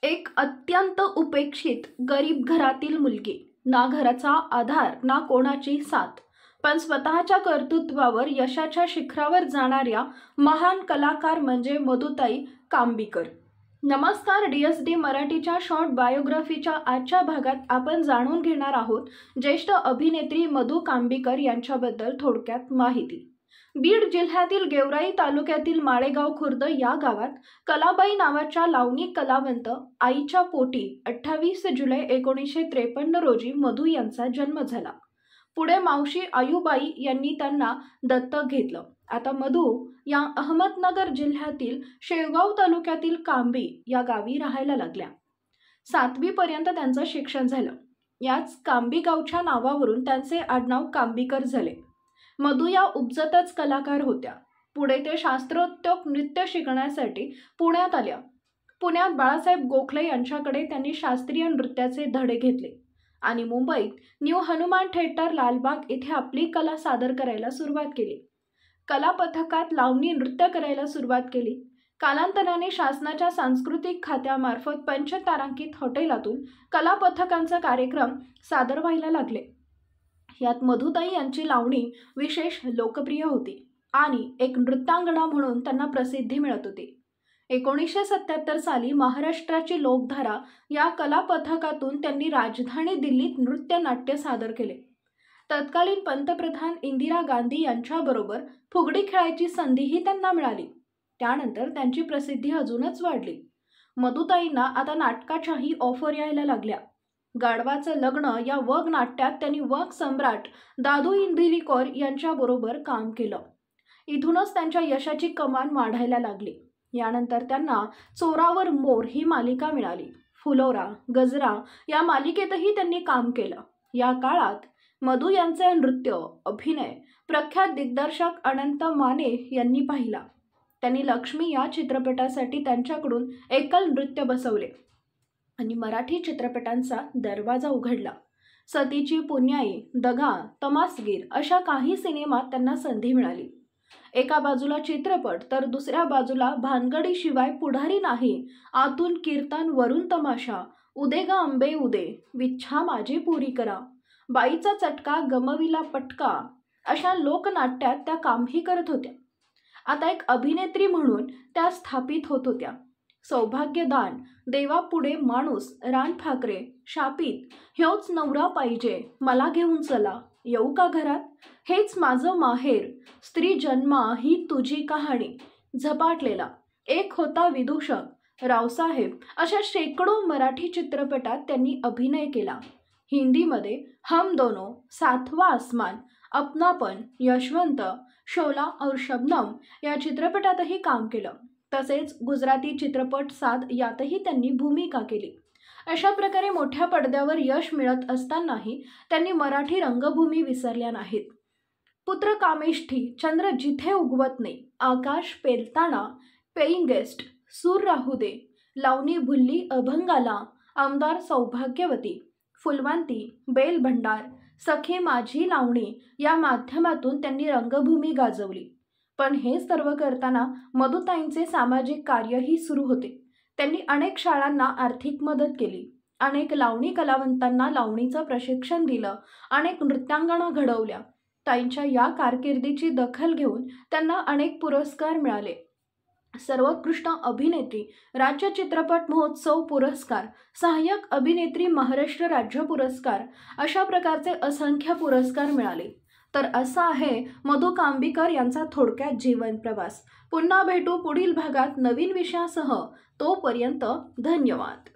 एक अत्यंत उपेक्षित गरीब घरातील मुलगी, ना घराचा आधार ना कोणाची साथ, पण स्वतःच्या कर्तृत्वावर यशाच्या शिखरावर जाणाऱ्या महान कलाकार म्हणजे मधुताई कांबीकर। नमस्कार, DSD मराठीच्या शॉर्ट बायोग्राफीच्या आजच्या भागात आपण जाणून घेणार आहोत ज्येष्ठ अभिनेत्री मधु कांबीकर यांच्याबद्दल थोडक्यात माहिती। बीड जिल्ह्यातील गेवराई तालुक्यातील माळेगाव खुर्द या गावात कलाबाई नावाच्या लावणी कलावंत आईच्या पोटी 28 जुलै 1953 रोजी मधु यांचा जन्म झाला। पुढे मावशी आयुबाई यांनी त्यांना दत्तक घेतलं। आता मधु या अहमदनगर जिल्ह्यातील शेवगाव तालुक्यातील कांबी या गावी राहायला लागल्या। 7वी पर्यंत त्यांचं शिक्षण झालं। याच कांबी गावच्या नावावरून त्यांचे आडनाव कांबीकर झाले। मधु या उपजतच कलाकार होत्या। पुढे ते शास्त्रोक्त नृत्य शिकण्यासाठी पुण्यात आल्या। पुण्यात बाळासाहेब गोखले यांच्याकडे त्यांनी शास्त्रीय नृत्याचे धडे घेतले आणि मुंबईत न्यू हनुमान थिएटर लालबाग येथे आपली कला सादर करायला सुरुवात केली। कला पथकात लावणी नृत्य करायला सुरुवात केली। कालांतराने शासनाच्या सांस्कृतिक खात्यामार्फत पंचतारांकित हॉटेलातून कला पथकांचे कार्यक्रम सादर व्हायला लागले। यात मधुताई यांची लावणी विशेष लोकप्रिय होती आणि एक नृत्यांगना म्हणून त्यांना प्रसिद्धी मिळत होती। 1977 साली महाराष्ट्राची लोकधारा या कला पथकातून त्यांनी राजधानी दिल्लीत नृत्य नाट्य सादर केले। तत्कालीन पंतप्रधान इंदिरा गांधी यांच्याबरोबर फुगडी खेळायची संधीही त्यांना मिळाली। त्यानंतर त्यांची प्रसिद्धी अजूनच वाढली। मधुताईंना आता नाटकाच्याही ऑफर यायला लागल्या। गाढवाचं लग्न या वग नाट्यात त्यांनी वग सम्राट दादू इंदिरीकर यांच्याबरोबर काम केलं। इथूनच त्यांच्या यशाची कमान वाढायला लागली। यानंतर त्यांना चोरावर मोर ही मालिका मिळाली। फुलोरा, गजरा या मालिकेतही त्यांनी काम केलं। या काळात मधु यांचे नृत्य अभिनय प्रख्यात दिग्दर्शक अनंत माने यांनी पाहिला। त्यांनी लक्ष्मी या चित्रपटासाठी त्यांच्याकडून एकल नृत्य बसवले आणि मराठी चित्रपटांचा दरवाजा उघडला। सतीची पुण्याई, दगा, तमासगीर अशा काही सिनेमात त्यांना संधी मिळाली। एका बाजूला चित्रपट तर दुसऱ्या बाजूला भानगडीशिवाय पुढारी नाही, आतून कीर्तन वरून तमाशा, उदे ग आंबे उदे, विच्छा माझी पुरी करा, बाईचा चटका गमविला पटका अशा लोकनाट्यात त्या कामही करत होत्या। आता एक अभिनेत्री म्हणून त्या स्थापित होत होत्या। सौभाग्यदान, देवापुढे माणूस, रानफाकरे, शापित, ह्योच नवरा पाहिजे, मला घेऊन चला, येऊ का घरात, हेच माझं माहेर, स्त्री जन्मा ही तुझी कहाणी, झपाटलेला, एक होता विदूषक, रावसाहेब अशा शेकडो मराठी चित्रपटात त्यांनी अभिनय केला। हिंदीमध्ये हम दोनों, सातवा आसमान, अपनापन, यशवंत, शोला और शबनम या चित्रपटातही काम केलं। तसेच गुजराती चित्रपट साद यातही त्यांनी भूमिका केली। अशा प्रकारे मोठ्या पडद्यावर यश मिळत असतानाही त्यांनी मराठी रंगभूमी विसरल्या नाहीत। पुत्र कामेष्ठी, चंद्र जिथे उगवत नाही, आकाश पेलताना, पेईंग गेस्ट, सूर राहू दे, लावणी भुल्ली अभंगाला, आमदार सौभाग्यवती, फुलवांती, बेल भंडार, सखे माझी लावणी या माध्यमातून त्यांनी रंगभूमी गाजवली। पण हे सर्व करताना मधुताईंचे सामाजिक कार्यही सुरू होते। त्यांनी अनेक शाळांना आर्थिक मदत केली, अनेक लावणी कलावंतांना लावणीचं प्रशिक्षण दिलं, अनेक नृत्यांगना घडवल्या। ताईंच्या या कारकिर्दीची दखल घेऊन त्यांना अनेक पुरस्कार मिळाले। सर्वोत्कृष्ट अभिनेत्री राज्य चित्रपट महोत्सव पुरस्कार, सहाय्यक अभिनेत्री महाराष्ट्र राज्य पुरस्कार अशा प्रकारचे असंख्य पुरस्कार मिळाले। तर असा आहे मधु कांबीकर यांचा थोडक्यात जीवन प्रवास। पुन्हा भेटू पुढील भागात नवीन विषयासह। तोपर्यंत धन्यवाद।